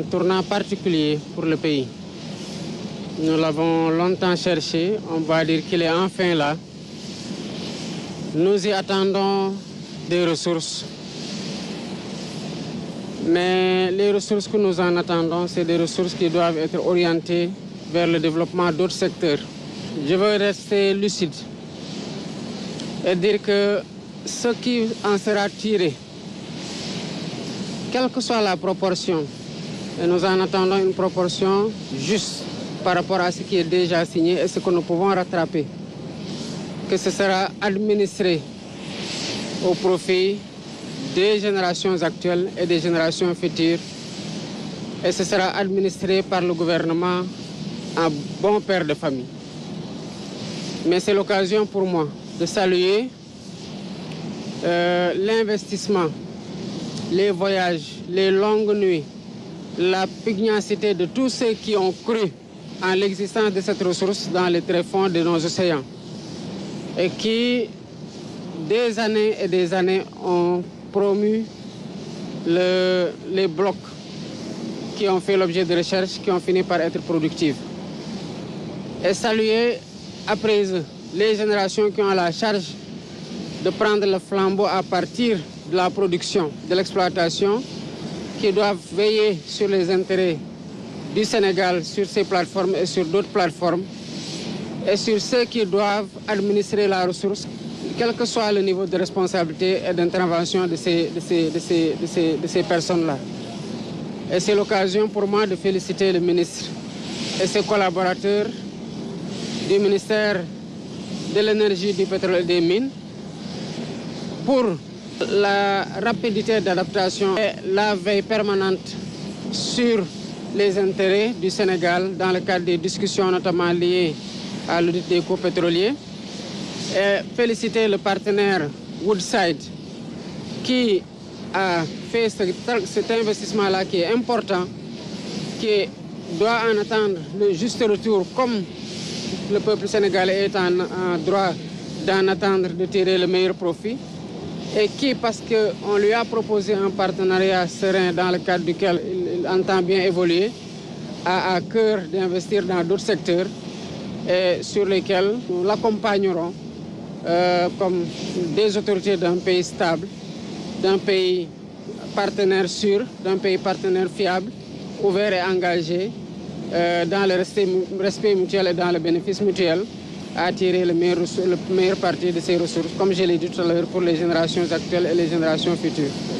Un tournant particulier pour le pays. Nous l'avons longtemps cherché, on va dire qu'il est enfin là. Nous y attendons des ressources. Mais les ressources que nous en attendons, c'est des ressources qui doivent être orientées vers le développement d'autres secteurs. Je veux rester lucide et dire que ce qui en sera tiré, quelle que soit la proportion, et nous en attendons une proportion juste par rapport à ce qui est déjà signé et ce que nous pouvons rattraper, que ce sera administré au profit des générations actuelles et des générations futures, et ce sera administré par le gouvernement en bon père de famille. Mais c'est l'occasion pour moi de saluer l'investissement, les voyages, les longues nuits, la pugnacité de tous ceux qui ont cru en l'existence de cette ressource dans les tréfonds de nos océans et qui, des années et des années, ont promu les blocs qui ont fait l'objet de recherches, qui ont fini par être productifs. Et saluer après eux les générations qui ont la charge de prendre le flambeau à partir de la production, de l'exploitation, qui doivent veiller sur les intérêts du Sénégal, sur ces plateformes et sur d'autres plateformes, et sur ceux qui doivent administrer la ressource, quel que soit le niveau de responsabilité et d'intervention de ces personnes-là. Et c'est l'occasion pour moi de féliciter le ministre et ses collaborateurs du ministère de l'Énergie, du Pétrole et des Mines pour la rapidité d'adaptation et la veille permanente sur les intérêts du Sénégal dans le cadre des discussions notamment liées à l'audit des cours pétroliers. Et féliciter le partenaire Woodside qui a fait cet investissement-là qui est important, qui doit en attendre le juste retour comme le peuple sénégalais est en droit d'en attendre, de tirer le meilleur profit, et qui, parce qu'on lui a proposé un partenariat serein dans le cadre duquel il entend bien évoluer, a à cœur d'investir dans d'autres secteurs et sur lesquels nous l'accompagnerons comme des autorités d'un pays stable, d'un pays partenaire sûr, d'un pays partenaire fiable, ouvert et engagé dans le respect mutuel et dans le bénéfice mutuel, à tirer le meilleur parti de ces ressources, comme je l'ai dit tout à l'heure, pour les générations actuelles et les générations futures.